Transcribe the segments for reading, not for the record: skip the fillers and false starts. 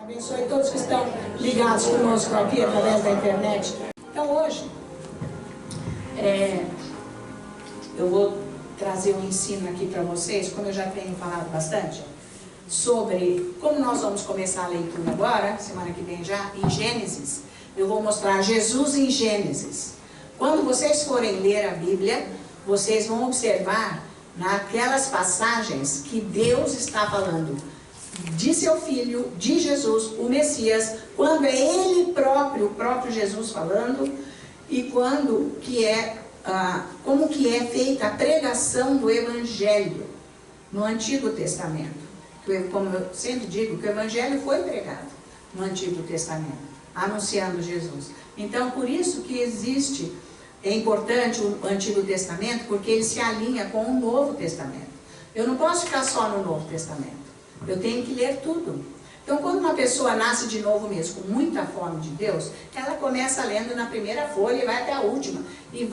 Abençoe todos que estão ligados conosco aqui através da internet. Então hoje, eu vou trazer um ensino aqui para vocês, como eu já tenho falado bastante, sobre como nós vamos começar a leitura agora, semana que vem já, em Gênesis. Eu vou mostrar Jesus em Gênesis. Quando vocês forem ler a Bíblia, vocês vão observar naquelas passagens que Deus está falando de seu Filho, de Jesus, o Messias, quando é Ele próprio, o próprio Jesus falando, e quando que como que é feita a pregação do Evangelho no Antigo Testamento. Como eu sempre digo, que o Evangelho foi pregado no Antigo Testamento, anunciando Jesus. Então, por isso que é importante o Antigo Testamento, porque ele se alinha com o Novo Testamento. Eu não posso ficar só no Novo Testamento. Eu tenho que ler tudo. Então, quando uma pessoa nasce de novo mesmo, com muita fome de Deus, ela começa lendo na primeira folha e vai até a última. E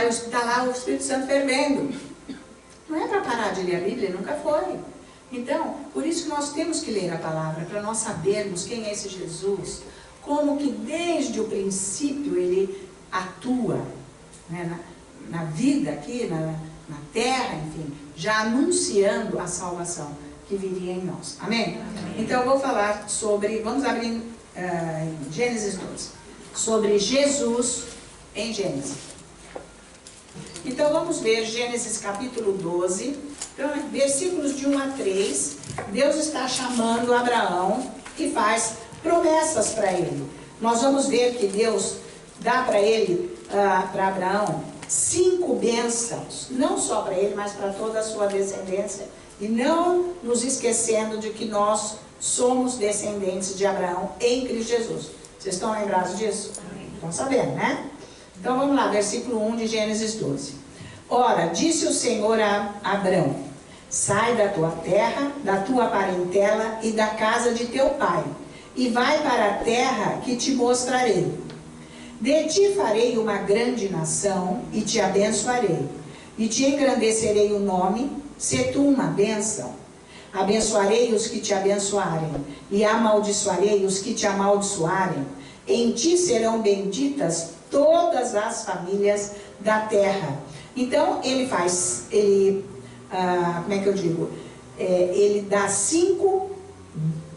está lá o Espírito Santo fervendo. Não é para parar de ler a Bíblia, nunca foi. Então, por isso que nós temos que ler a palavra, para nós sabermos quem é esse Jesus, como que desde o princípio ele atua, né, na vida aqui, na terra, enfim, já anunciando a salvação que viria em nós. Amém? Amém. Então eu vou falar sobre, vamos abrir em Gênesis 12, sobre Jesus em Gênesis. Então vamos ver Gênesis capítulo 12, então, versículos de 1 a 3, Deus está chamando Abraão e faz promessas para ele. Nós vamos ver que Deus dá para ele, para Abraão, 5 bênçãos, não só para ele, mas para toda a sua descendência. E não nos esquecendo de que nós somos descendentes de Abraão em Cristo Jesus. Vocês estão lembrados disso? Estão sabendo, né? Então vamos lá, versículo 1 de Gênesis 12. Ora, disse o Senhor a Abrão: sai da tua terra, da tua parentela e da casa de teu pai, e vai para a terra que te mostrarei. De ti farei uma grande nação, e te abençoarei, e te engrandecerei o nome, se tu uma bênção. Abençoarei os que te abençoarem, e amaldiçoarei os que te amaldiçoarem. Em ti serão benditas todas as famílias da terra. Então, ele dá 5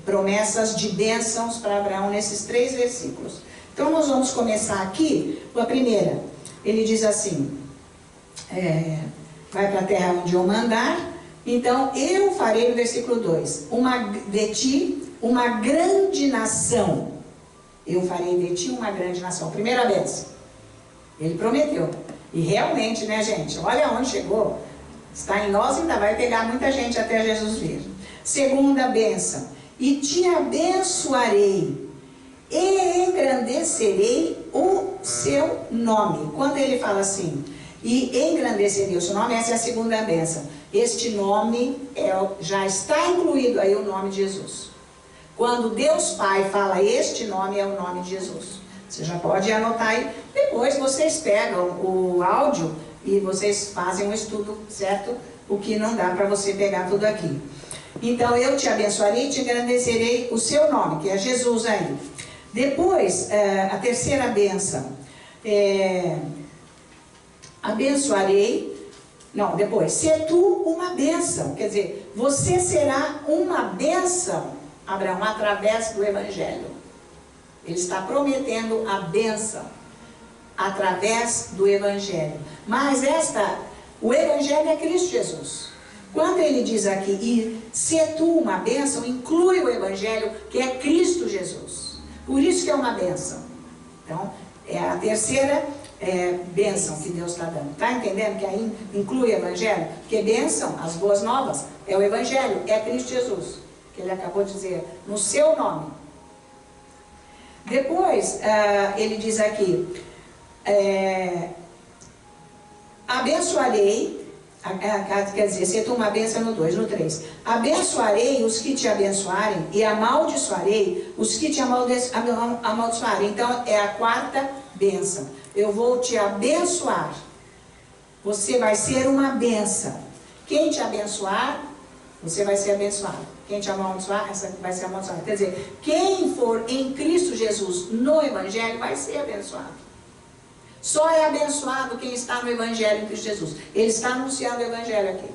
promessas de bênçãos para Abraão nesses 3 versículos. Então, nós vamos começar aqui com a primeira. Ele diz assim, vai para a terra onde eu mandar, então eu farei, no versículo 2, de ti uma grande nação. Eu farei de ti uma grande nação. Primeira bênção. Ele prometeu. E realmente, né, gente? Olha onde chegou. Está em nós e ainda vai pegar muita gente até Jesus vir. Segunda bênção. E te abençoarei e engrandecerei o seu nome. Quando ele fala assim, e engrandecerei o seu nome, essa é a segunda bênção. Este nome já está incluído aí o nome de Jesus. Quando Deus Pai fala este nome, é o nome de Jesus. Você já pode anotar aí. Depois vocês pegam o áudio e vocês fazem um estudo, certo? O que não dá para você pegar tudo aqui. Então, eu te abençoarei e te engrandecerei o seu nome, que é Jesus aí. Depois, a terceira bênção. Se tu uma bênção, quer dizer, você será uma bênção, Abraão, através do Evangelho. Ele está prometendo a bênção através do Evangelho. Mas o Evangelho é Cristo Jesus. Quando ele diz aqui, e se tu uma bênção, inclui o Evangelho, que é Cristo Jesus. Por isso que é uma bênção. Então, é a terceira bênção que Deus está dando. Está entendendo que aí inclui o Evangelho? Porque bênção, as boas novas, é o Evangelho, é Cristo Jesus. Que ele acabou de dizer, no seu nome. Depois, ele diz aqui, abençoarei, quer dizer, se tu uma bênção no 2, no 3. Abençoarei os que te abençoarem e amaldiçoarei os que te amaldiçoarem. Então, é a quarta bênção. Eu vou te abençoar. Você vai ser uma bênção. Quem te abençoar, você vai ser abençoado. Quem te amaldiçoar, essa vai ser amaldiçoada. Quer dizer, quem for em Cristo Jesus no Evangelho vai ser abençoado. Só é abençoado quem está no Evangelho em Cristo Jesus. Ele está anunciando o Evangelho aqui.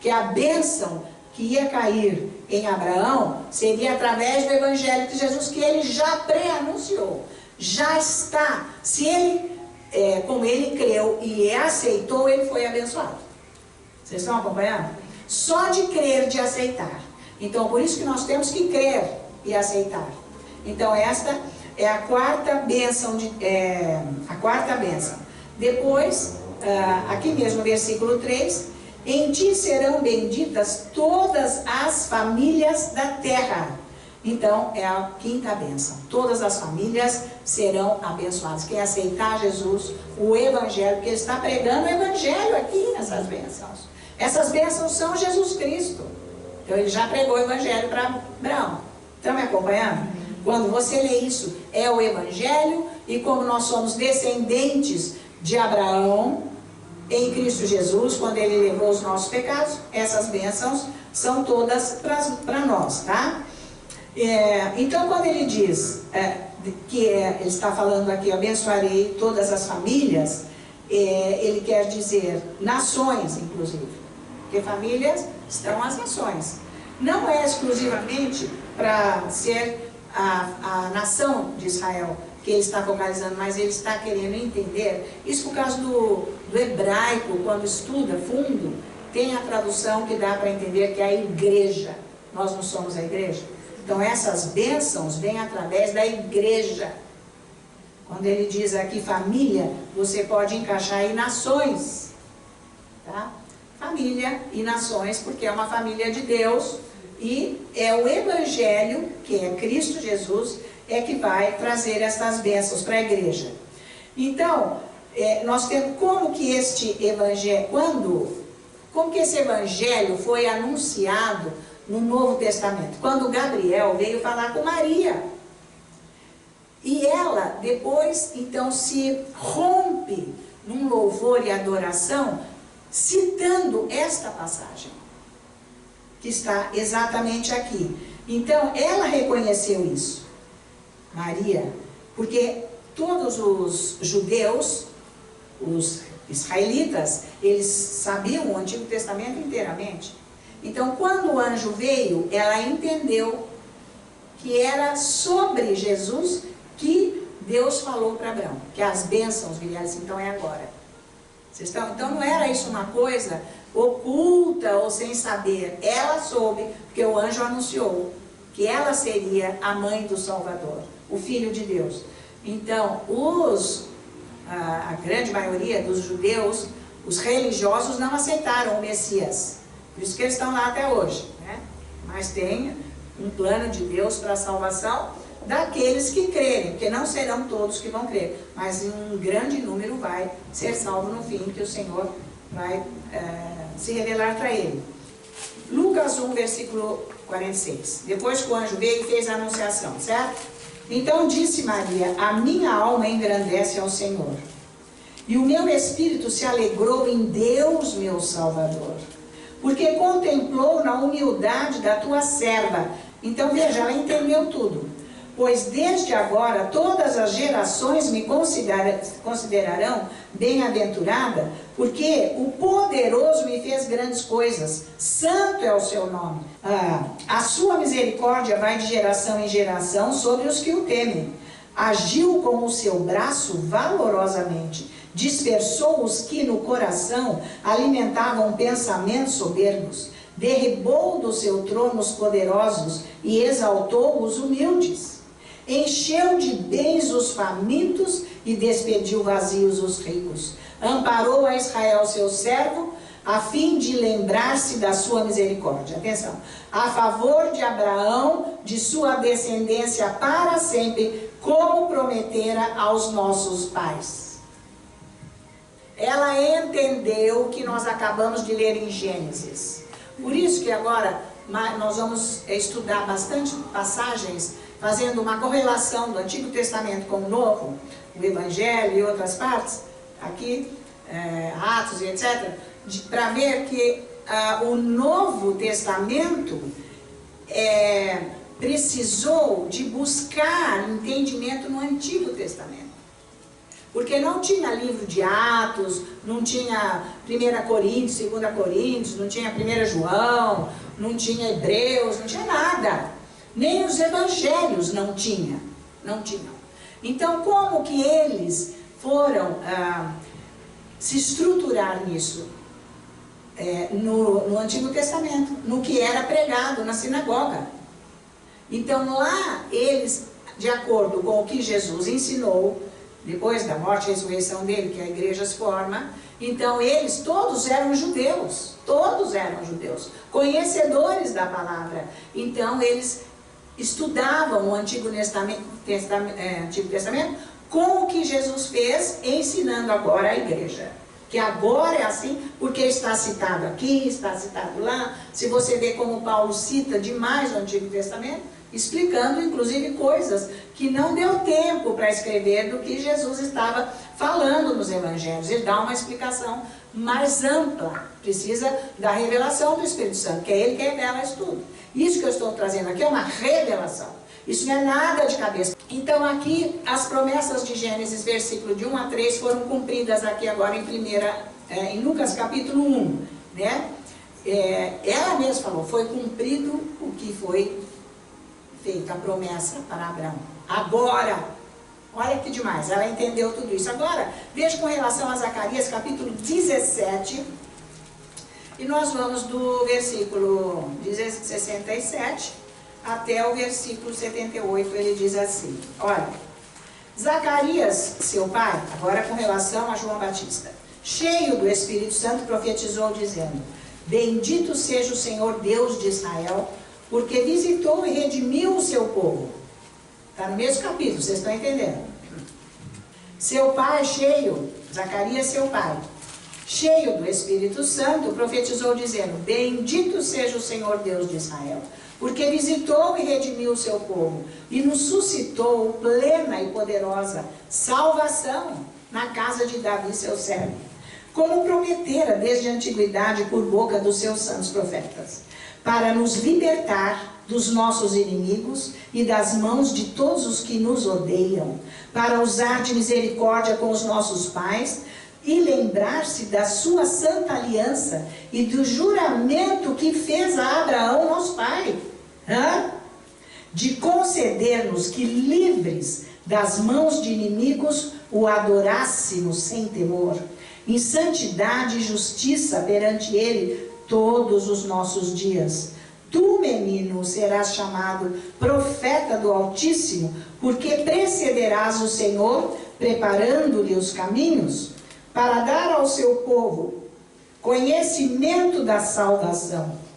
Que a bênção que ia cair em Abraão seria através do Evangelho de Jesus, que ele já pré-anunciou. Já está. Se ele, como ele creu e aceitou, ele foi abençoado. Vocês estão acompanhando? Só de crer, de aceitar. Então, por isso que nós temos que crer e aceitar. Então, esta é a quarta bênção. A quarta bênção. Depois, aqui mesmo, versículo 3, em ti serão benditas todas as famílias da terra. Então, é a quinta bênção. Todas as famílias serão abençoadas. Quem aceitar Jesus, o Evangelho, porque ele está pregando o Evangelho aqui nessas bênçãos. Essas bênçãos são Jesus Cristo. Então, ele já pregou o Evangelho para Abraão. Estão me acompanhando? Quando você lê isso, é o Evangelho, e como nós somos descendentes de Abraão, em Cristo Jesus, quando ele levou os nossos pecados, essas bênçãos são todas para nós, tá? Então, quando ele diz ele está falando aqui, abençoarei todas as famílias, ele quer dizer nações, inclusive, porque famílias estão as nações. Não é exclusivamente para ser a nação de Israel que ele está focalizando, mas ele está querendo entender, isso por causa do hebraico, quando estuda fundo, tem a tradução que dá para entender que é a igreja. Nós não somos a igreja. Então essas bênçãos vêm através da igreja. Quando ele diz aqui família, você pode encaixar aí nações, tá? Família e nações, porque é uma família de Deus, e é o Evangelho, que é Cristo Jesus, é que vai trazer essas bênçãos para a igreja. Então, nós temos como que este Evangelho, como que esse Evangelho foi anunciado no Novo Testamento? Quando Gabriel veio falar com Maria. E ela, depois, então, se rompe num louvor e adoração, citando esta passagem, que está exatamente aqui. Então, ela reconheceu isso, Maria, porque todos os judeus, os israelitas, eles sabiam o Antigo Testamento inteiramente. Então, quando o anjo veio, ela entendeu que era sobre Jesus que Deus falou para Abraão, que as bênçãos viriam assim, então é agora. Então não era isso uma coisa oculta ou sem saber. Ela soube, porque o anjo anunciou que ela seria a mãe do Salvador, o Filho de Deus. Então, a grande maioria dos judeus, os religiosos, não aceitaram o Messias. Por isso que eles estão lá até hoje, né? Mas tem um plano de Deus para a salvação daqueles que crerem, porque não serão todos que vão crer, mas um grande número vai ser salvo no fim, que o Senhor vai se revelar para ele. Lucas 1, versículo 46. Depois que o anjo veio e fez a anunciação, certo? Então disse Maria: a minha alma engrandece ao Senhor, e o meu espírito se alegrou em Deus, meu Salvador, porque contemplou na humildade da tua serva. Então veja, ela entendeu tudo. Pois desde agora todas as gerações me considerarão bem-aventurada, porque o poderoso me fez grandes coisas, santo é o seu nome. A sua misericórdia vai de geração em geração sobre os que o temem. Agiu com o seu braço valorosamente, dispersou os que no coração alimentavam pensamentos soberbos, derribou do seu trono os poderosos e exaltou os humildes. Encheu de bens os famintos e despediu vazios os ricos. Amparou a Israel, seu servo, a fim de lembrar-se da sua misericórdia. Atenção. A favor de Abraão, de sua descendência para sempre, como prometera aos nossos pais. Ela entendeu o que nós acabamos de ler em Gênesis. Por isso que agora nós vamos estudar bastante passagens, fazendo uma correlação do Antigo Testamento com o Novo, o Evangelho e outras partes, aqui, Atos e etc., para ver que o Novo Testamento precisou de buscar entendimento no Antigo Testamento. Porque não tinha livro de Atos, não tinha 1 Coríntios, 2 Coríntios, não tinha 1 João, não tinha Hebreus, não tinha nada. Nem os evangelhos não tinham. Então, como que eles foram se estruturar nisso? No Antigo Testamento, no que era pregado na sinagoga. Então, lá, eles, de acordo com o que Jesus ensinou, depois da morte e ressurreição dele, que a igreja se forma, então eles todos eram judeus, conhecedores da palavra. Então eles estudavam o Antigo Testamento com o que Jesus fez, ensinando agora a igreja. Que agora é assim, porque está citado aqui, está citado lá. Se você vê como Paulo cita demais o Antigo Testamento, explicando inclusive coisas que não deu tempo para escrever do que Jesus estava falando nos evangelhos. Ele dá uma explicação mais ampla, precisa da revelação do Espírito Santo, que é ele que revela isso tudo. Isso que eu estou trazendo aqui é uma revelação, isso não é nada de cabeça. Então aqui as promessas de Gênesis, versículo de 1 a 3, foram cumpridas aqui agora em Lucas capítulo 1, né? Ela mesma falou, foi cumprido o que foi feita a promessa para Abraão. Agora, olha que demais, ela entendeu tudo isso. Agora, veja com relação a Zacarias, capítulo 17, e nós vamos do versículo 67 até o versículo 78, ele diz assim, olha, Zacarias, seu pai, agora com relação a João Batista, cheio do Espírito Santo, profetizou dizendo, bendito seja o Senhor Deus de Israel, porque visitou e redimiu o seu povo. Está no mesmo capítulo, vocês estão entendendo? Seu pai cheio, Zacarias seu pai, cheio do Espírito Santo, profetizou dizendo, bendito seja o Senhor Deus de Israel, porque visitou e redimiu o seu povo, e nos suscitou plena e poderosa salvação na casa de Davi seu servo, como prometera desde a antiguidade por boca dos seus santos profetas, para nos libertar dos nossos inimigos e das mãos de todos os que nos odeiam, para usar de misericórdia com os nossos pais e lembrar-se da sua santa aliança e do juramento que fez a Abraão, nosso pai, de conceder-nos que, livres das mãos de inimigos, o adorássemos sem temor, em santidade e justiça perante ele todos os nossos dias. Tu, menino, serás chamado profeta do Altíssimo, porque precederás o Senhor, preparando-lhe os caminhos, para dar ao seu povo conhecimento da salvação.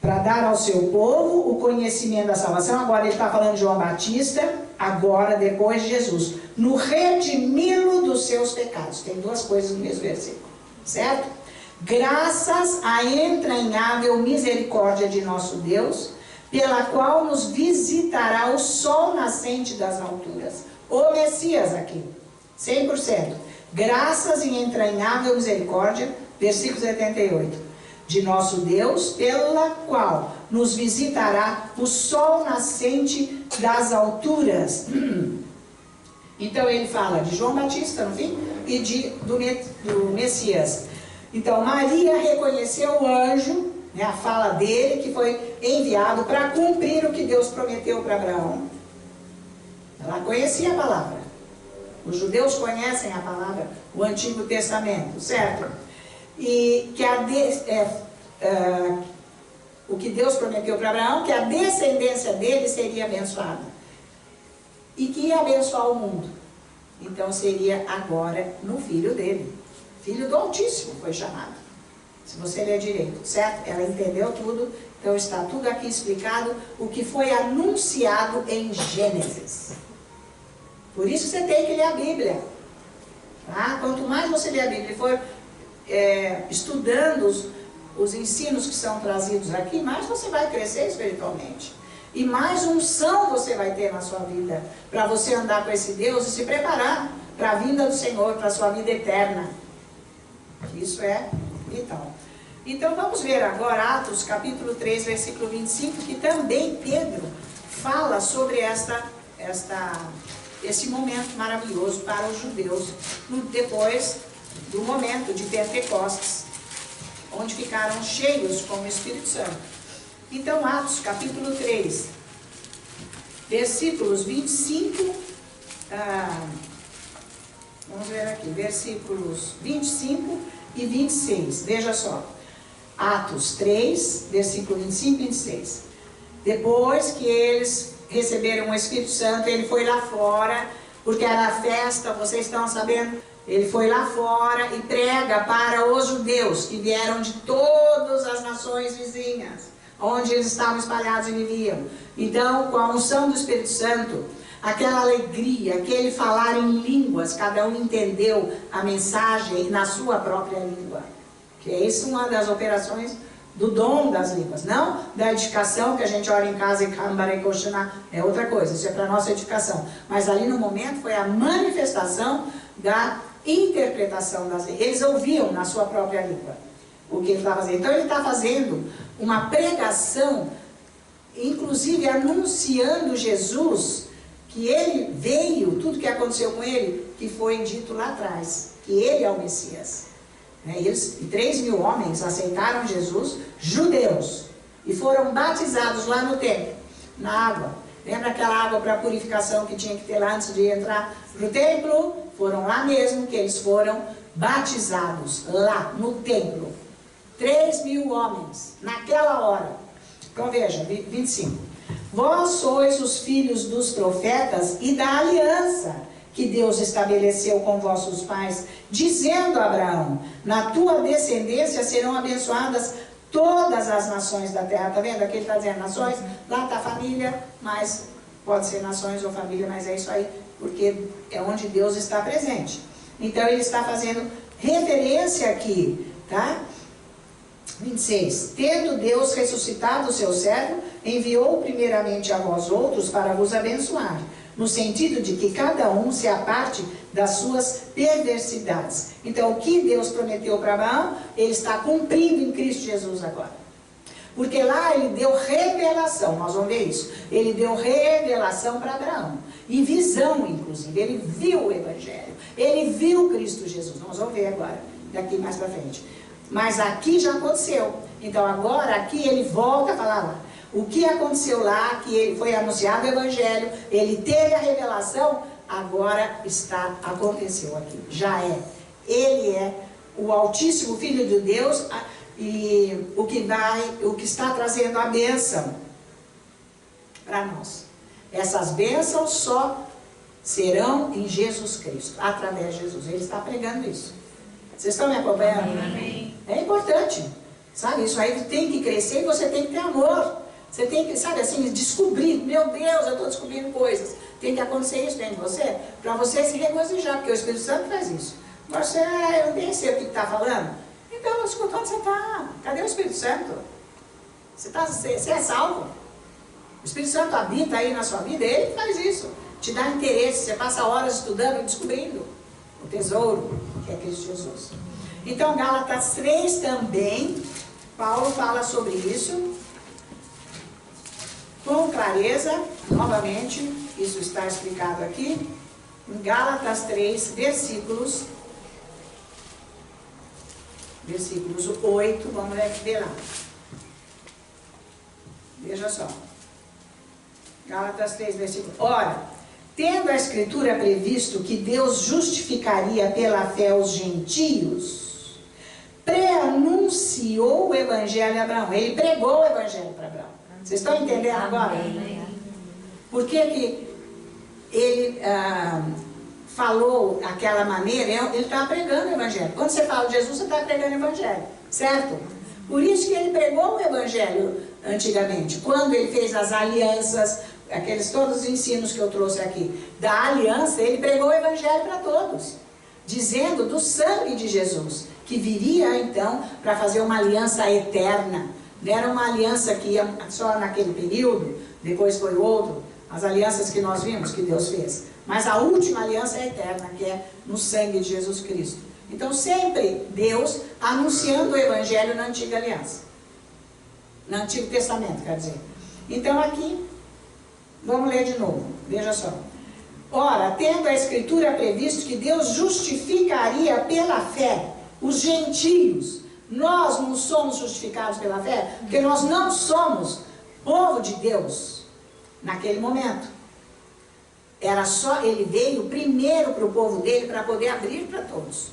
Para dar ao seu povo o conhecimento da salvação. Agora ele está falando de João Batista, agora depois de Jesus. No redimi-lo dos seus pecados. Tem duas coisas no mesmo versículo, certo? Graças à entranhável misericórdia de nosso Deus, pela qual nos visitará o sol nascente das alturas. O Messias aqui, 100%. Graças e entranhável misericórdia, versículo 78. De nosso Deus, pela qual nos visitará o sol nascente das alturas. Então ele fala de João Batista, no fim, e do Messias. Então Maria reconheceu o anjo, né, a fala dele, que foi enviado para cumprir o que Deus prometeu para Abraão. Ela conhecia a palavra. Os judeus conhecem a palavra, o Antigo Testamento, certo? E que o que Deus prometeu para Abraão, que a descendência dele seria abençoada. E que ia abençoar o mundo. Então seria agora no filho dele. Filho do Altíssimo foi chamado. Se você ler direito, certo? Ela entendeu tudo, então está tudo aqui explicado, o que foi anunciado em Gênesis. Por isso você tem que ler a Bíblia. Tá? Quanto mais você ler a Bíblia e for estudando os ensinos que são trazidos aqui, mais você vai crescer espiritualmente. E mais unção você vai ter na sua vida, para você andar com esse Deus e se preparar para a vinda do Senhor, para a sua vida eterna. Isso é vital. Então vamos ver agora Atos capítulo 3, versículo 25, que também Pedro fala sobre esse momento maravilhoso para os judeus, depois do momento de Pentecostes, onde ficaram cheios com o Espírito Santo. Então Atos capítulo 3, versículos 25, vamos ver aqui, versículos 25 e 26, veja só. Atos 3, versículo 25 e 26. Depois que eles receberam o Espírito Santo, ele foi lá fora, porque era a festa, vocês estão sabendo? Ele foi lá fora e prega para os judeus que vieram de todas as nações vizinhas, onde eles estavam espalhados e viviam. Então, com a unção do Espírito Santo, aquela alegria, aquele falar em línguas, cada um entendeu a mensagem na sua própria língua. Que é isso uma das operações do dom das línguas, não da edificação que a gente ora em casa e é outra coisa, isso é para a nossa edificação. Mas ali no momento foi a manifestação da interpretação das línguas. Eles ouviam na sua própria língua o que ele estava fazendo. Então ele está fazendo uma pregação, inclusive anunciando Jesus, que ele veio, tudo que aconteceu com ele, que foi dito lá atrás, que ele é o Messias. E 3.000 homens aceitaram Jesus, judeus, e foram batizados lá no templo, na água. Lembra aquela água para purificação que tinha que ter lá antes de entrar no templo? Foram lá mesmo que eles foram batizados, lá no templo. 3.000 homens, naquela hora. Então veja, 25. Vós sois os filhos dos profetas e da aliança que Deus estabeleceu com vossos pais, dizendo a Abraão, na tua descendência serão abençoadas todas as nações da terra. Está vendo? Aqui ele está dizendo nações, lá está família, mas pode ser nações ou família, mas é isso aí, porque é onde Deus está presente. Então ele está fazendo referência aqui, tá? 26. Tendo Deus ressuscitado o seu servo, enviou primeiramente a vós outros para vos abençoar, no sentido de que cada um se aparte das suas perversidades. Então, o que Deus prometeu para Abraão, ele está cumprindo em Cristo Jesus agora. Porque lá ele deu revelação, nós vamos ver isso. Ele deu revelação para Abraão, e visão, inclusive. Ele viu o Evangelho, ele viu Cristo Jesus. Nós vamos ver agora, daqui mais para frente. Mas aqui já aconteceu. Então, agora aqui ele volta a falar lá. O que aconteceu lá, que ele foi anunciado o Evangelho, ele teve a revelação, agora aconteceu aqui, já é. Ele é o Altíssimo Filho de Deus, e o que está trazendo a bênção para nós. Essas bênçãos só serão em Jesus Cristo, através de Jesus. Ele está pregando isso. Vocês estão me acompanhando? Amém. É importante, sabe? Isso aí tem que crescer e você tem que ter amor. Você tem que, sabe assim, descobrir, meu Deus, eu estou descobrindo coisas. Tem que acontecer isso dentro de você, para você se regozijar, porque o Espírito Santo faz isso. Você, eu nem sei o que está falando. Então, escuta onde você está. Cadê o Espírito Santo? Você é salvo. O Espírito Santo habita aí na sua vida, ele que faz isso. Te dá interesse, você passa horas estudando e descobrindo o tesouro, que é Cristo Jesus. Então, Gálatas 3 também, Paulo fala sobre isso. Com clareza, novamente, isso está explicado aqui, em Gálatas 3, versículos 8, vamos ver lá. Veja só. Gálatas 3, versículo. Ora, tendo a Escritura previsto que Deus justificaria pela fé os gentios, pré-anunciou o Evangelho a Abraão. Ele pregou o Evangelho para Abraão. Vocês estão entendendo agora? Por que ele falou daquela maneira? Ele está pregando o Evangelho. Quando você fala de Jesus, você está pregando o Evangelho, certo? Por isso que ele pregou o Evangelho antigamente. Quando ele fez as alianças, todos os ensinos que eu trouxe aqui, da aliança, ele pregou o Evangelho para todos, dizendo do sangue de Jesus, que viria então para fazer uma aliança eterna. Não era uma aliança que ia só naquele período, depois foi outro, as alianças que nós vimos que Deus fez. Mas a última aliança é eterna, que é no sangue de Jesus Cristo. Então sempre Deus anunciando o Evangelho na Antiga Aliança. No Antigo Testamento, quer dizer. Então aqui, vamos ler de novo, veja só. Ora, tendo a Escritura previsto que Deus justificaria pela fé os gentios, nós não somos justificados pela fé, porque nós não somos povo de Deus naquele momento. Era só, ele veio primeiro para o povo dele para poder abrir para todos.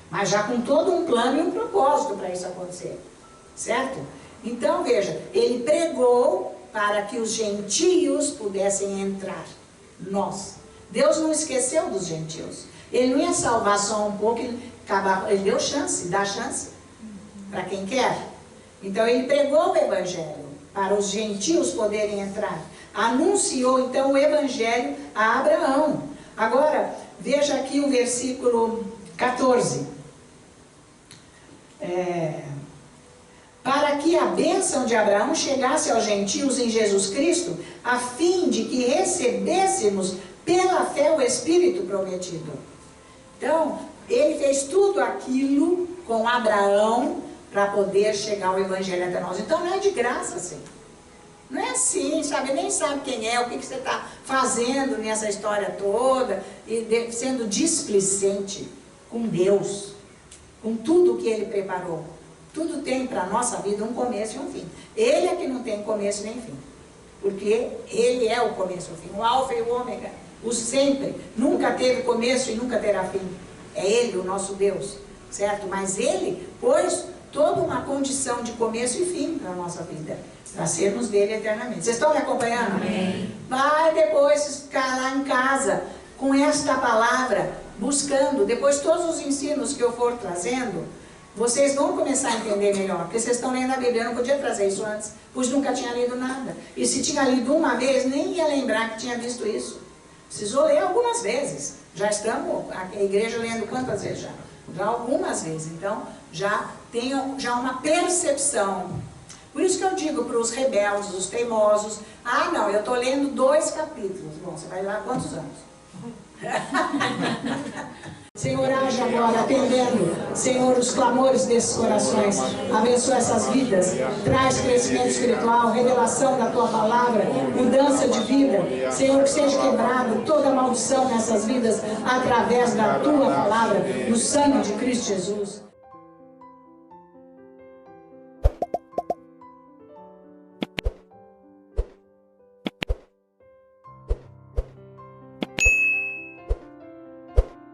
Mas já com todo um plano e um propósito para isso acontecer. Certo? Então veja, ele pregou para que os gentios pudessem entrar. Nós. Deus não esqueceu dos gentios. Ele não ia salvar só um pouco, ele deu chance, dá chance para quem quer. Então ele pregou o Evangelho para os gentios poderem entrar. Anunciou então o Evangelho a Abraão. Agora, veja aqui o versículo 14. Para que a bênção de Abraão chegasse aos gentios em Jesus Cristo, a fim de que recebêssemos pela fé o Espírito prometido. Então, ele fez tudo aquilo com Abraão para poder chegar ao Evangelho até nós. Então não é de graça assim. Não é assim, sabe? Nem sabe quem é, o que você está fazendo nessa história toda, e sendo displicente com Deus, com tudo que Ele preparou. Tudo tem para a nossa vida um começo e um fim. Ele é que não tem começo nem fim. Porque Ele é o começo e o fim, o alfa e o ômega, o sempre. Nunca teve começo e nunca terá fim. É Ele, o nosso Deus, certo? Mas Ele pôs toda uma condição de começo e fim para a nossa vida, para sermos dele eternamente. Vocês estão me acompanhando? Amém. Vai depois ficar lá em casa com esta palavra, buscando. Depois todos os ensinos que eu for trazendo, vocês vão começar a entender melhor. Porque vocês estão lendo a Bíblia, eu não podia trazer isso antes, pois nunca tinha lido nada. E se tinha lido uma vez, nem ia lembrar que tinha visto isso. Precisou ler algumas vezes. Já estamos, a igreja lendo quantas vezes já? Já algumas vezes. Então, já tenham uma percepção. Por isso que eu digo para os rebeldes, os teimosos, ah não, eu estou lendo 2 capítulos. Bom, você vai lá quantos anos? Senhor, age agora, atendendo, Senhor, os clamores desses corações. Abençoa essas vidas, traz crescimento espiritual, revelação da Tua palavra, mudança de vida. Senhor, que seja quebrado toda maldição nessas vidas, através da Tua palavra, no sangue de Cristo Jesus.